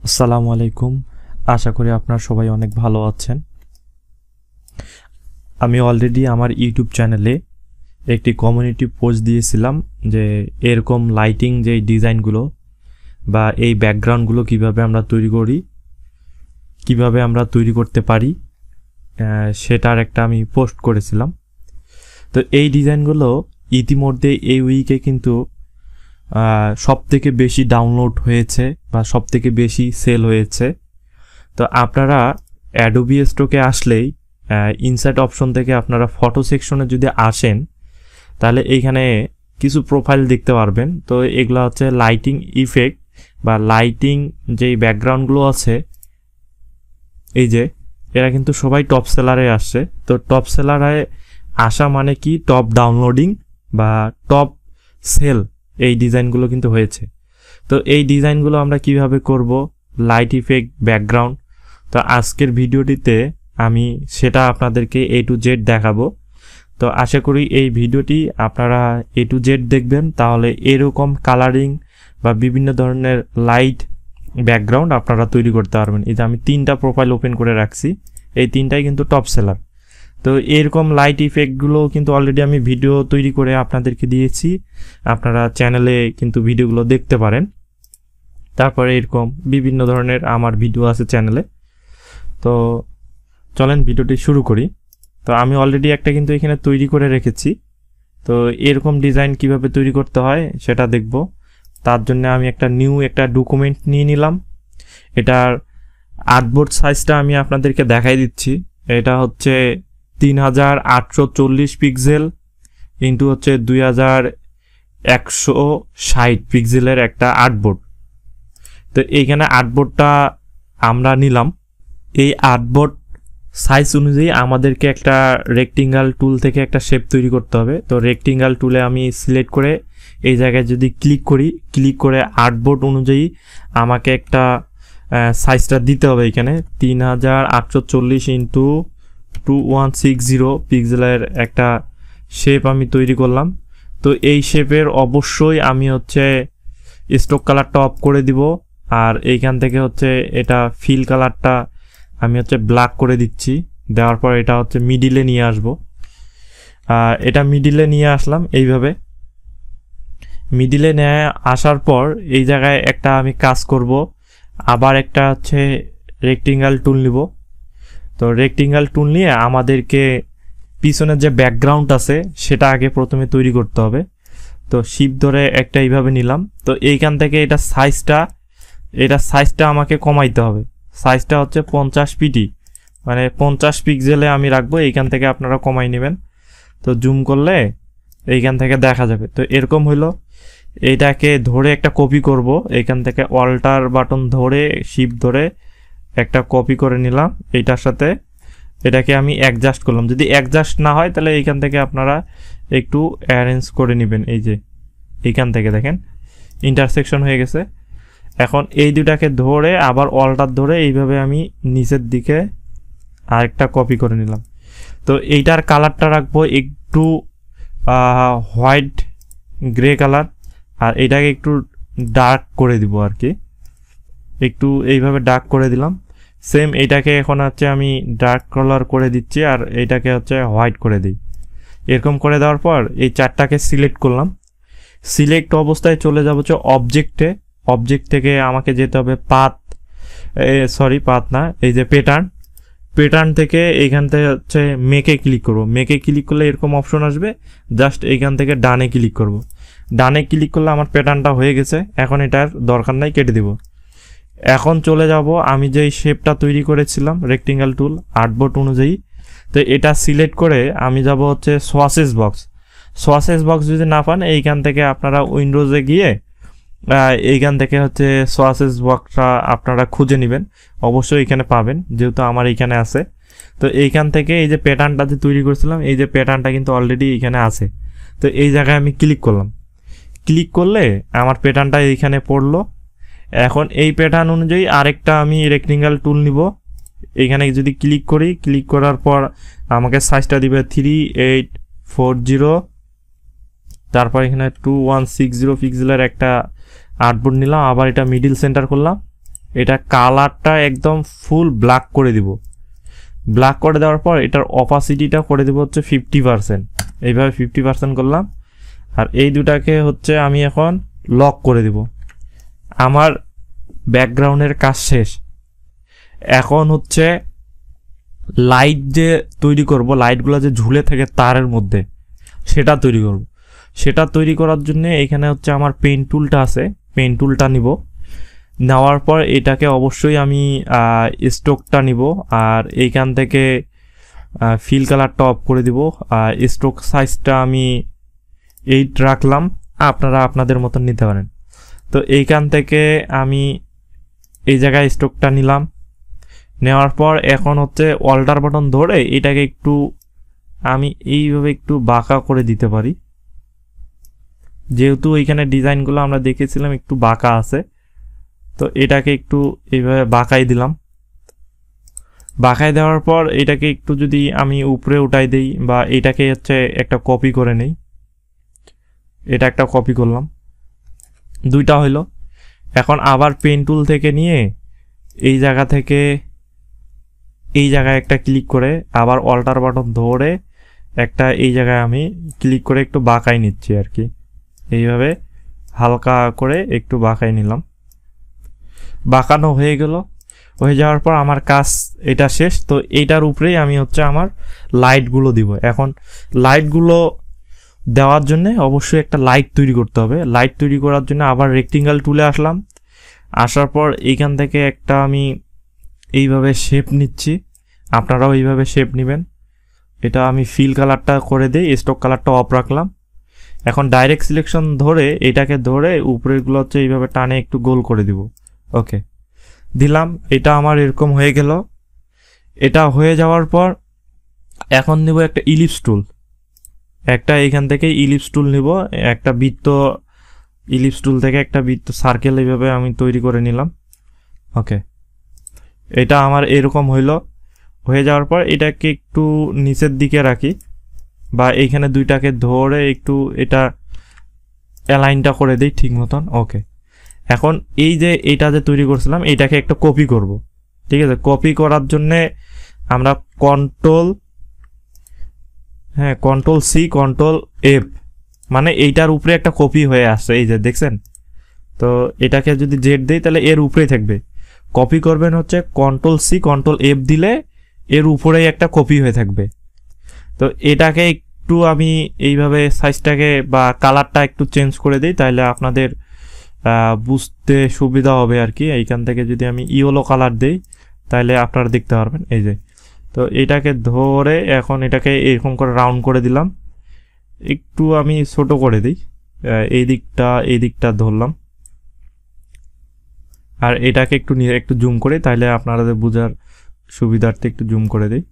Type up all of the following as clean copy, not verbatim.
আসসালামু আলাইকুম। আশা করি আপনারা সবাই অনেক ভালো আছেন। আমি অলরেডি আমার ইউটিউব চ্যানেলে একটি কমিউনিটি পোস্ট দিয়েছিলাম যে এরকম লাইটিং যে ডিজাইনগুলো বা এই ব্যাকগ্রাউন্ডগুলো কিভাবে আমরা তৈরি করতে পারি সেটার একটা আমি পোস্ট করেছিলাম। তো এই ডিজাইনগুলো ইতিমধ্যে এই উইকে কিন্তু সবথেকে বেশি ডাউনলোড হয়েছে বা সবথেকে বেশি সেল হয়েছে। তো আপনারা অ্যাডোবি স্টোকে আসলেই ইনসাইট অপশন থেকে আপনারা ফটো সেকশনে যদি আসেন তাহলে এইখানে কিছু প্রোফাইল দেখতে পারবেন। তো এগুলো হচ্ছে লাইটিং ইফেক্ট বা লাইটিং যেই ব্যাকগ্রাউন্ডগুলো আছে, এই যে এরা কিন্তু সবাই টপ সেলারে আসছে। তো টপ সেলারে আসা মানে কি, টপ ডাউনলোডিং বা টপ সেল এই ডিজাইনগুলো কিন্তু হয়েছে। তো এই ডিজাইনগুলো আমরা কিভাবে করব, লাইট ইফেক্ট, ব্যাকগ্রাউন্ড, তো আজকের ভিডিওটিতে আমি সেটা আপনাদেরকে A to Z দেখাবো। তো আশা করি এই ভিডিওটি আপনারা A to Z দেখবেন, তাহলে এরকম কালারিং বা বিভিন্ন ধরনের লাইট ব্যাকগ্রাউন্ড আপনারা তৈরি করতে পারবেন। এই যে আমি 3টা প্রোফাইল ওপেন করে রাখছি, এই 3টাই কিন্তু টপ সেলার। তো এরকম লাইট ইফেক্টগুলো কিন্তু অলরেডি আমি ভিডিও তৈরি করে আপনাদেরকে দিয়েছি, আপনারা চ্যানেলে কিন্তু ভিডিওগুলো দেখতে পারেন। তারপরে এরকম বিভিন্ন ধরনের আমার ভিডিও আছে চ্যানেলে। তো চলেন ভিডিওটি শুরু করি। তো আমি অলরেডি একটা কিন্তু এখানে তৈরি করে রেখেছি। তো এরকম ডিজাইন কিভাবে তৈরি করতে হয় সেটা দেখব। তার জন্য আমি একটা নিউ ডকুমেন্ট নিয়ে নিলাম। এটার আর্টবোর্ড সাইজটা আমি আপনাদেরকে দেখাই দিচ্ছি। এটা হচ্ছে 3840 পিক্সেল ইন্টু হচ্ছে 2160 পিক্সেলের একটা আর্টবোর্ড। তো এইখানে আর্টবোর্ডটা আমরা নিলাম। এই আর্টবোর্ড সাইজ অনুযায়ী আমাদেরকে একটা রেক্টেঙ্গল টুল থেকে একটা শেপ তৈরি করতে হবে। তো রেক্টেঙ্গল টুলে আমি সিলেক্ট করে এই জায়গায় যদি ক্লিক করে আর্টবোর্ড অনুযায়ী আমাকে একটা সাইজটা দিতে হবে। এখানে 3840 ইন্টু 2160 পিক্সেলের একটা শেপ আমি তৈরি করলাম। তো এই শেপের অবশ্যই আমি হচ্ছে স্ট্রোক কালারটা অফ করে দিব, আর এইখান থেকে হচ্ছে এটা ফিল কালারটা আমি হচ্ছে ব্ল্যাক করে দিচ্ছি। দেওয়ার পর এটা হচ্ছে মিডিলে নিয়ে আসবো। এটা মিডিলে নিয়ে আসলাম। এইভাবে মিডিলে নিয়ে আসার পর এই জায়গায় একটা আমি কাজ করব, আবার একটা হচ্ছে রেক্টেঙ্গল টুল নিব। তো রেক্টেঙ্গল টুল নিয়ে আমাদেরকে পিছনের যে ব্যাকগ্রাউন্ড আছে সেটা আগে প্রথমে তৈরি করতে হবে। তো শিফট ধরে একটা এইভাবে নিলাম। তো এইখান থেকে এটা সাইজটা আমাকে কমাইতে হবে। সাইজটা হচ্ছে 50 পিটি, মানে 50 পিক্সেলে আমি রাখবো। এইখান থেকে আপনারা কমাই নেবেন। তো জুম করলে এইখান থেকে দেখা যাবে। তো এরকম হইলো। এইটাকে ধরে একটা কপি করব। এইখান থেকে অল্টার বাটন ধরে শিফট ধরে একটা কপি করে নিলাম এইটার সাথে। এটাকে আমি অ্যাডজাস্ট করলাম। যদি অ্যাডজাস্ট না হয় তাহলে এইখান থেকে আপনারা একটু অ্যারেঞ্জ করে নেবেন। এই যে এইখান থেকে দেখেন ইন্টারসেকশন হয়ে গেছে। এখন এই দুটাকে ধরে আবার অল্টার ধরে এইভাবে আমি নিচের দিকে আরেকটা কপি করে নিলাম। তো এইটার কালারটা রাখবো একটু হোয়াইট গ্রে কালার, আর এটাকে একটু ডার্ক করে দিব আর কি, একটু এইভাবে ডার্ক করে দিলাম। সেম এইটাকে এখন হচ্ছে আমি ডার্ক কালার করে দিচ্ছি, আর এইটাকে হচ্ছে হোয়াইট করে দিই। এরকম করে দেওয়ার পর এই চারটাকে সিলেক্ট করলাম। সিলেক্ট অবস্থায় চলে যাব হচ্ছে অবজেক্ট থেকে আমাকে যেতে হবে পাথ না, এই যে প্যাটার্ন থেকে এইখান থেকে হচ্ছে মেকে ক্লিক করব। মেকে ক্লিক করলে এরকম অপশন আসবে, জাস্ট এইখান থেকে ডানে ক্লিক করব। ডানে ক্লিক করলে আমার প্যাটার্নটা হয়ে গেছে। এখন এটার দরকার নাই, কেটে দিব। এখন চলে যাব আমি যেই শেপটা তৈরি করেছিলাম রেক্টেঙ্গল টুল আর্টবোর্ড অনুযায়ী। তো এটা সিলেক্ট করে আমি যাব হচ্ছে সোয়াসেস বক্স যদি না পান এইখান থেকে আপনারা উইন্ডোজে গিয়ে এইখান থেকে হচ্ছে সোয়াসেস বক্সটা আপনারা খুঁজে নেবেন। অবশ্যই এখানে পাবেন, যেহেতু আমার এইখানে আছে। তো এইখান থেকে এই যে প্যাটার্নটা যে তৈরি করেছিলাম, এই যে প্যাটার্নটা কিন্তু অলরেডি এইখানে আছে। তো এই জায়গায় আমি ক্লিক করলাম। ক্লিক করলে আমার প্যাটার্নটা এইখানে পড়লো। এখন এই প্যাটার্ন অনুযায়ী আরেকটা আমি রেক্টেঙ্গল টুল নিব। এইখানে যদি ক্লিক করার পর আমাকে সাইজটা দিবে 3840, তারপর এখানে 2160 পিক্সেলের একটা আর্টবোর্ড নিলাম। আবার এটা মিডিল সেন্টার করলাম। এটা কালারটা একদম ফুল ব্ল্যাক করে দিব। ব্ল্যাক করে দেওয়ার পর এটার অপাসিটিটা করে দেবো হচ্ছে 50%। এইভাবে 50% করলাম। আর এই দুটাকে হচ্ছে আমি এখন লক করে দিব। আমার ব্যাকগ্রাউন্ডের কাজ শেষ। এখন হচ্ছে লাইট যে তৈরি করব, লাইটগুলো যে ঝুলে থাকে তারের মধ্যে, সেটা তৈরি করব। সেটা তৈরি করার জন্য এখানে হচ্ছে আমার পেন টুলটা আছে, পেন টুলটা নিব। নেওয়ার পর এটাকে অবশ্যই আমি স্ট্রোকটা নিব। আর এইখান থেকে ফিল কালারটা অফ করে দিব। আর স্ট্রোক সাইজটা আমি 8 রাখলাম, আপনারা আপনাদের মতন নিতে পারেন। তো এইখান থেকে আমি এই জায়গায় স্ট্রোকটা নিলাম। নেওয়ার পর এখন হচ্ছে অল্টার বাটন ধরে এটাকে একটু আমি এইভাবে একটু বাঁকা করে দিতে পারি, যেহেতু এইখানে ডিজাইনগুলো আমরা দেখেছিলাম একটু বাঁকা আছে। তো এটাকে একটু এইভাবে বাঁকাই দিলাম। বাঁকাই দেওয়ার পর এটাকে একটু যদি আমি উপরে উঠাই দিই বা এটাকে হচ্ছে একটা কপি করে নেই, এটা একটা কপি করলাম, দুইটা হইলো। এখন আবার পেন টুল থেকে নিয়ে এই জায়গা থেকে এই জায়গায় একটা ক্লিক করে আবার অল্টার বাটন ধরে একটা এই জায়গায় আমি ক্লিক করে একটু বাঁকাই নিচ্ছি আর কি। এইভাবে হালকা করে একটু বাঁকাই নিলাম। বাঁকানো হয়ে গেল। হয়ে যাওয়ার পর আমার কাজ এটা শেষ। তো এইটার উপরেই আমি হচ্ছে আমার লাইটগুলো দিব। এখন লাইটগুলো দেওয়ার জন্য অবশ্যই একটা লাইট তৈরি করতে হবে। লাইট তৈরি করার জন্য আবার রেক্টেঙ্গেল টুলে আসলাম। আসার পর এইখান থেকে একটা আমি এইভাবে শেপ নিচ্ছি, আপনারাও এইভাবে শেপ নেবেন। এটা আমি ফিল কালারটা করে দিই, স্টক কালারটা অফ রাখলাম। এখন ডাইরেক্ট সিলেকশন ধরে এটাকে ধরে উপরেরগুলো হচ্ছে এইভাবে টানে একটু গোল করে দিব। ওকে দিলাম। এটা আমার এরকম হয়ে গেল। এটা হয়ে যাওয়ার পর এখন নিব একটা ইলিপস টুল। একটা এইখান থেকে ইলিপস টুল নিব, একটা বৃত্ত ইলিপস টুল থেকে একটা বৃত্ত সার্কেল এইভাবে আমি তৈরি করে নিলাম। ওকে এটা আমার এরকম হইলো। হয়ে যাওয়ার পর এটাকে একটু নিচের দিকে রাখি বা এইখানে দুইটাকে ধরে একটু এটা অ্যালাইনটা করে দিই ঠিক মতন। ওকে এখন এই যে এইটা যে তৈরি করছিলাম এটাকে একটা কপি করব। ঠিক আছে, কপি করার জন্যে আমরা কন্ট্রোল সি কন্ট্রোল এফ, মানে এইটার উপরে একটা কপি হয়ে আসছে, এই যে দেখছেন। তো এটাকে যদি জেড দেই তাহলে এর উপরেই থাকবে। কপি করবেন হচ্ছে কন্ট্রোল সি কন্ট্রোল এফ দিলে এর উপরেই একটা কপি হয়ে থাকবে। তো এটাকে একটু আমি এইভাবে সাইজটাকে বা কালারটা একটু চেঞ্জ করে দিই, তাহলে আপনাদের বুঝতে সুবিধা হবে আর কি। এইখান থেকে যদি আমি ইয়েলো কালার দিই তাহলে আপনারা দেখতে পারবেন। এই যে তো এটাকে ধরে এখন এটাকে এরকম করে রাউন্ড করে দিলাম, একটু আমি ছোট করে দিই। এই দিকটা ধরলাম আর এটাকে একটু জুম করে, তাহলে আপনাদের বোঝার সুবিধার্থে একটু জুম করে দিই।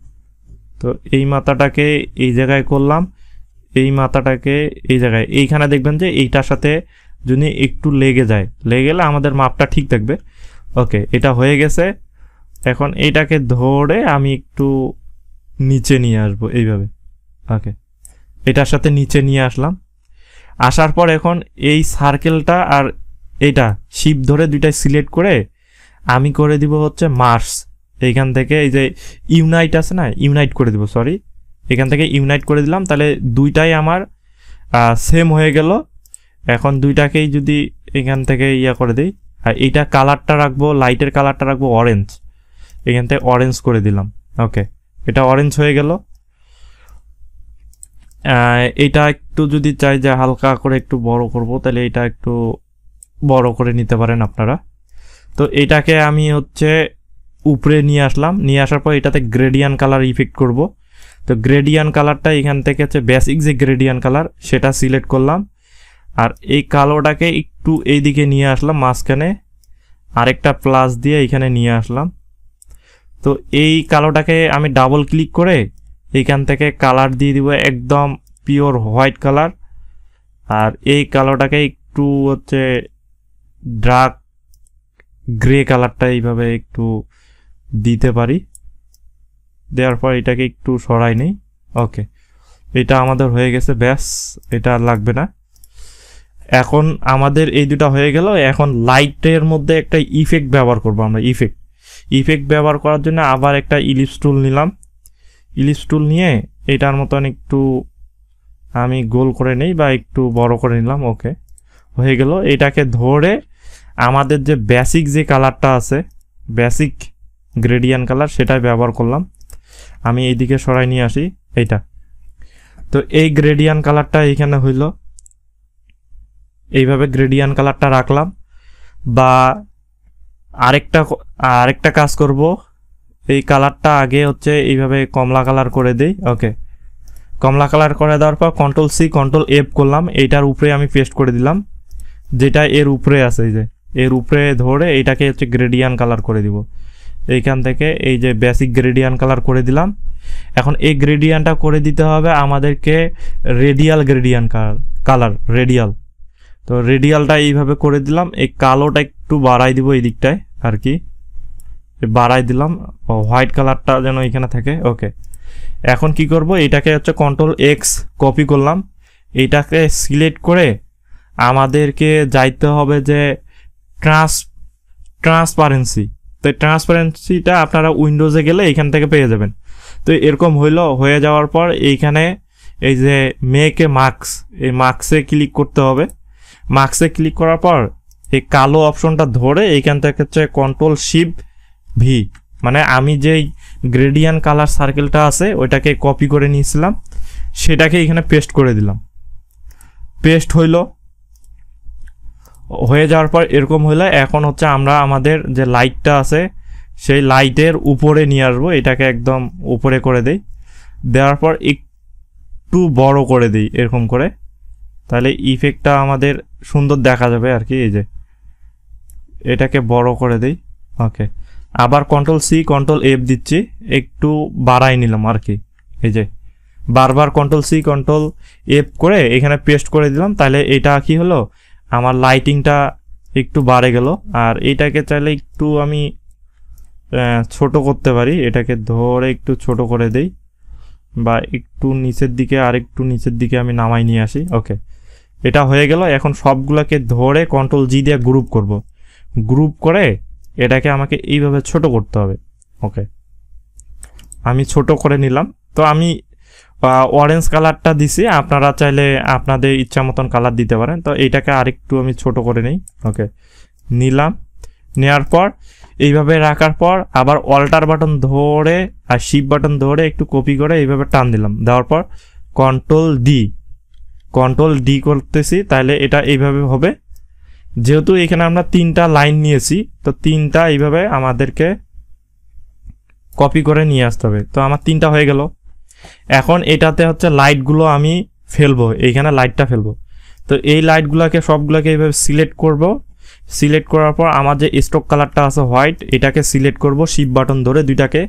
তো এই মাথাটাকে এই জায়গায় করলাম, এই মাথাটাকে এই জায়গায়, এইখানে দেখবেন যে এইটার সাথে যদি একটু লেগে যায়, লেগে গেলে আমাদের মাপটা ঠিক থাকবে। ওকে এটা হয়ে গেছে। এখন এইটাকে ধরে আমি একটু নিচে নিয়ে আসবো এইভাবে। ওকে এটার সাথে নিচে নিয়ে আসলাম। আসার পর এখন এই সার্কেলটা আর এইটা শিপ ধরে দুইটাই সিলেক্ট করে আমি করে দিব হচ্ছে মার্স। এইখান থেকে এই যে ইউনাইট আছে না, ইউনাইট করে দিব, সরি এখান থেকে ইউনাইট করে দিলাম। তাহলে দুইটাই আমার সেম হয়ে গেল। এখন দুইটাকেই যদি এখান থেকে করে দিই, আর এইটা কালারটা রাখবো, লাইটের কালারটা রাখবো অরেঞ্জ, এখান থেকে অরেঞ্জ করে দিলাম। ওকে এটা অরেঞ্জ হয়ে গেল। এটা একটু যদি চাই যে হালকা করে একটু বড় করব, তাহলে এটা একটু বড় করে নিতে পারেন আপনারা। তো এটাকে আমি হচ্ছে উপরে নিয়ে আসলাম, নিয়ে আসার পর এটাতে গ্রেডিয়ান কালার ইফেক্ট করব। তো গ্রেডিয়ান কালারটা এখান থেকে হচ্ছে বেসিক যে গ্রেডিয়ান কালার সেটা সিলেক্ট করলাম। আর এই কালোটাকে একটু এইদিকে নিয়ে আসলাম, মাঝখানে আরেকটা প্লাস দিয়ে এখানে নিয়ে আসলাম। তো এই কালোটাকে আমি ডাবল ক্লিক করে এইখান থেকে কালার দিয়ে দিব একদম পিওর হোয়াইট কালার। আর এই কালোটাকে একটু হচ্ছে ডার্ক গ্রে কালারটা এইভাবে একটু দিতে পারি। দেওয়ার পর এটাকে একটু সরাই নেই। ওকে এটা আমাদের হয়ে গেছে, ব্যাস এটা আর লাগবে না। এখন আমাদের এই দুটো হয়ে গেল। এখন লাইটের মধ্যে একটা ইফেক্ট ব্যবহার করব আমরা। ইফেক্ট ব্যবহার করার জন্য আবার একটা ইলিপস টুল নিলাম। ইলিপস টুল নিয়ে এটার মতন একটু আমি গোল করে নেই বা একটু বড় করে নিলাম। ওকে, হয়ে গেল। এটাকে ধরে আমাদের যে বেসিক যে কালারটা আছে, বেসিক গ্রেডিয়ান্ট কালার, সেটাই ব্যবহার করলাম। আমি এইদিকে সরাই নিয়ে আসি এইটা। তো এই গ্রেডিয়ান্ট কালারটা এইখানে হইল, এইভাবে গ্রেডিয়ান্ট কালারটা রাখলাম। বা আরেকটা কাজ করব, এই কালারটা আগে হচ্ছে এইভাবে কমলা কালার করে দেই। ওকে, কমলা কালার করে দেওয়ার পর কন্ট্রোল সি কন্ট্রোল এফ করলাম, এইটার উপরে আমি পেস্ট করে দিলাম, যেটা এর উপরে আছে। এই যে এর উপরে ধরে এইটাকে হচ্ছে গ্রেডিয়ান্ট কালার করে দিব। এইখান থেকে এই যে বেসিক গ্রেডিয়ান্ট কালার করে দিলাম। এখন এই গ্রেডিয়ান্টটা করে দিতে হবে আমাদেরকে রেডিয়াল গ্রেডিয়ান্ট কালার, রেডিয়াল। তো রেডিয়ালটা এইভাবে করে দিলাম। এই কালোটা একটু বাড়াই দিব এই দিকটায় আর কি, বাড়াই দিলাম, হোয়াইট কালারটা যেন এখানে থাকে। ওকে, এখন কি করব, এটাকে হচ্ছে কন্ট্রোল এক্স কপি করলাম, এইটাকে সিলেক্ট করে আমাদেরকে যাইতে হবে যে ট্রান্সপারেন্সি। তো ট্রান্সপারেন্সিটা আপনারা উইন্ডোজে গেলে এইখান থেকে পেয়ে যাবেন। তো এরকম হয়ে যাওয়ার পর এইখানে এই যে মেকে মার্কস, এই মার্কসে ক্লিক করতে হবে। মার্কসে ক্লিক করার পর এই কালো অপশনটা ধরে এইখান থেকে হচ্ছে কন্ট্রোল শিফট ভি, মানে আমি যেই গ্রেডিয়ান্ট কালার সার্কেলটা আছে ওইটাকে কপি করে নিয়েছিলাম, সেটাকে এখানে পেস্ট করে দিলাম। পেস্ট হয়ে যাওয়ার পর এরকম হইলে এখন হচ্ছে আমরা আমাদের যে লাইটটা আছে সেই লাইটের উপরে নিয়ে আসবো। এটাকে একদম উপরে করে দেই, দেওয়ার পর একটু বড় করে দিই এরকম করে, তাহলে ইফেক্টটা আমাদের সুন্দর দেখা যাবে আর কি। এই যে এটাকে বড় করে দেই। ওকে, আবার কন্ট্রোল সি কন্ট্রোল এফ দিচ্ছি, একটু বাড়াই নিলাম আর কি। এই যে বারবার কন্ট্রোল সি কন্ট্রোল এফ করে এখানে পেস্ট করে দিলাম, তাহলে এটা কি হলো, আমার লাইটিংটা একটু বাড়ে গেল। আর এইটাকে চাইলে একটু আমি ছোট করতে পারি, এটাকে ধরে একটু ছোট করে দেই, বা একটু নিচের দিকে, আর একটু নিচের দিকে আমি নামাই নিয়ে আসি। ওকে, এটা হয়ে গেল। এখন সবগুলোকে ধরে কন্ট্রোল জি দিয়ে গ্রুপ করব। গ্রুপ করে এটাকে আমাকে এইভাবে ছোট করতে হবে। ওকে, আমি ছোট করে নিলাম। তো আমি অরেঞ্জ কালারটা দিছি, আপনারা চাইলে আপনাদের ইচ্ছা মতন কালার দিতে পারেন। তো এইটাকে আরেকটু আমি ছোট করে নিই। ওকে, নিলাম। নেওয়ার পর এইভাবে রাখার পর আবার অল্টার বাটন ধরে আর শিফট বাটন ধরে একটু কপি করে এইভাবে টান দিলাম। দেওয়ার পর কন্ট্রোল ডি করতেছি, তাহলে এটা এইভাবে হবে। যেহেতু এখানে আমরা 3টা লাইন নিয়েছি, তো 3টা এইভাবে আমাদেরকে কপি করে নিয়ে আসতে হবে। তো আমার 3টা হয়ে গেল। এখন এটাতে হচ্ছে লাইটগুলো আমি ফেলবো, এইখানে লাইটটা ফেলবো। তো এই লাইটগুলোকে সবগুলোকে এইভাবে সিলেক্ট করব। সিলেক্ট করার পর আমার যে স্টক কালারটা আছে হোয়াইট, এটাকে সিলেক্ট করব শিফট বাটন ধরে, দুইটাকে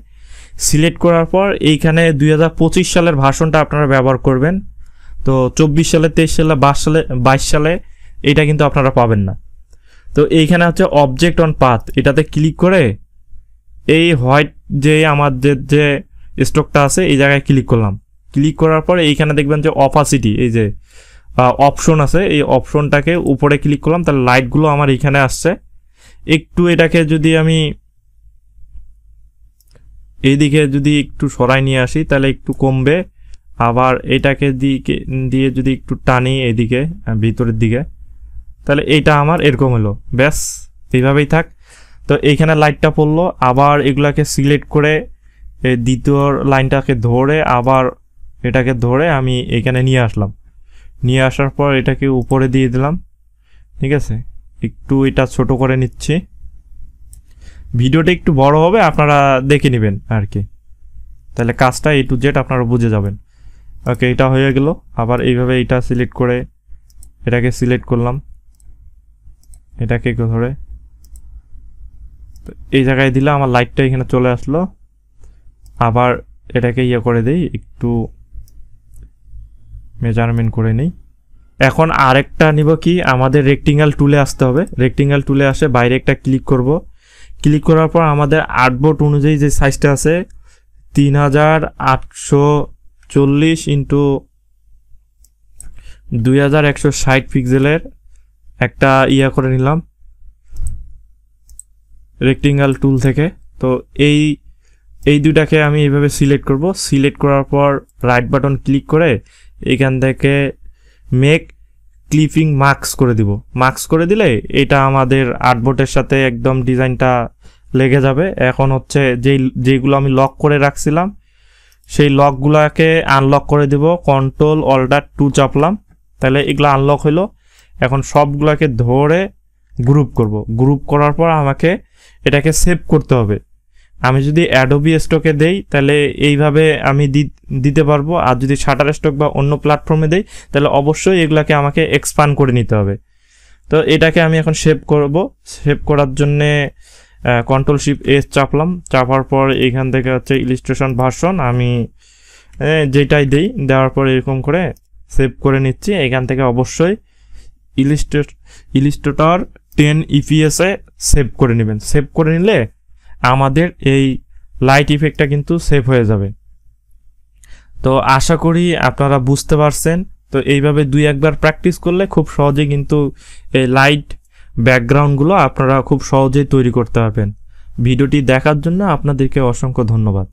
সিলেক্ট করার পর এইখানে 2025 সালের ভার্সনটা আপনারা ব্যবহার করবেন। তো 24 সালে, 23 সালে, 22 সালে এটা কিন্তু আপনারা পাবেন না। তো এইখানে হচ্ছে অবজেক্ট অন পাথ, এটাতে ক্লিক করে এই হোয়াইট যে আমাদের যে স্টকটা আছে এই জায়গায় ক্লিক করলাম। ক্লিক করার পরে এইখানে দেখবেন যে অপাসিটি, এই যে অপশন আছে, এই অপশনটাকে উপরে ক্লিক করলাম, তাহলে লাইটগুলো আমার এইখানে আসছে। একটু এটাকে যদি আমি এইদিকে যদি একটু সরাই নিয়ে আসি তাহলে একটু কমবে। আবার এটাকে দিয়ে যদি একটু টানি এদিকে ভিতরের দিকে, তাহলে এইটা আমার এরকম হলো। ব্যাস, এইভাবেই থাক। তো এইখানে লাইটটা পড়লো। আবার এগুলাকে সিলেক্ট করে এই দ্বিতীয় লাইনটাকে ধরে আবার এটাকে ধরে আমি এখানে নিয়ে আসলাম। নিয়ে আসার পর এটাকে উপরে দিয়ে দিলাম। ঠিক আছে, একটু এটা ছোট করে নিচ্ছি। ভিডিওটা একটু বড় হবে, আপনারা দেখে নেবেন আর কি, তাহলে কাজটা A to Z আপনারা বুঝে যাবেন। ওকে, এটা হয়ে গেল। আবার এইভাবে এটা সিলেক্ট করে এটাকে সিলেক্ট করলাম, এটাকে ধরে এই জায়গায় দিলে আমার লাইটটা এখানে চলে আসলো। আবার এটাকে ইয়ে করে দেই, একটু মেজারমেন্ট করে নেই। এখন আরেকটা নিব কি, আমাদের রেক্টেঙ্গেল টুলে আসতে হবে। রেক্টেঙ্গেল টুলে আসে বাইরে একটা ক্লিক করব। ক্লিক করার পর আমাদের আর্টবোর্ড অনুযায়ী যে সাইজটা আছে 3840 × 2160 পিক্সেলের একটা করে নিলাম রেক্টেঙ্গেল টুল থেকে। তো এই দুটাকে আমি এইভাবে সিলেক্ট করব। সিলেক্ট করার পর রাইট বাটন ক্লিক করে এখান থেকে মেক ক্লিপিং মার্কস করে দিব। মার্কস করে দিলে এটা আমাদের আর্টবোর্ডের সাথে একদম ডিজাইনটা লেগে যাবে। এখন হচ্ছে যেগুলো আমি লক করে রাখছিলাম সেই লকগুলোকে আনলক করে দিব। কন্ট্রোল অল্টার 2 চাপলাম, তাহলে এগুলো আনলক হলো। এখন সবগুলোকে ধরে গ্রুপ করব। গ্রুপ করার পর আমাকে এটাকে সেভ করতে হবে। আমি যদি অ্যাডোবি স্টকে দেই তাহলে এইভাবে আমি দিতে পারবো, আর যদি শাটারস্টক বা অন্য প্ল্যাটফর্মে দেই তাহলে অবশ্যই এগুলাকে আমাকে এক্সপান্ড করে নিতে হবে। তো এটাকে আমি এখন সেভ করব। সেভ করার জন্যে Ctrl+Shift+S চাপলাম। চাপার পর এখান থেকে হচ্ছে ইলিস্ট্রেশন ভার্সন আমি যেটাই দেই, দেওয়ার পর এরকম করে সেভ করে নিচ্ছি। এখান থেকে অবশ্যই ইলিস্ট্রেটর 10 EPS এ সেভ করে নেবেন। সেভ করে নিলে আমাদের এই লাইট ইফেক্টটা কিন্তু সেভ হয়ে যাবে। তো আশা করি আপনারা বুঝতে পারছেন। তো এইভাবে 2-1বার প্র্যাকটিস করলে খুব সহজে কিন্তু এই লাইট ব্যাকগ্রাউন্ডগুলো আপনারা খুব সহজেই তৈরি করতে পারবেন। ভিডিওটি দেখার জন্য আপনাদেরকে অসংখ্য ধন্যবাদ।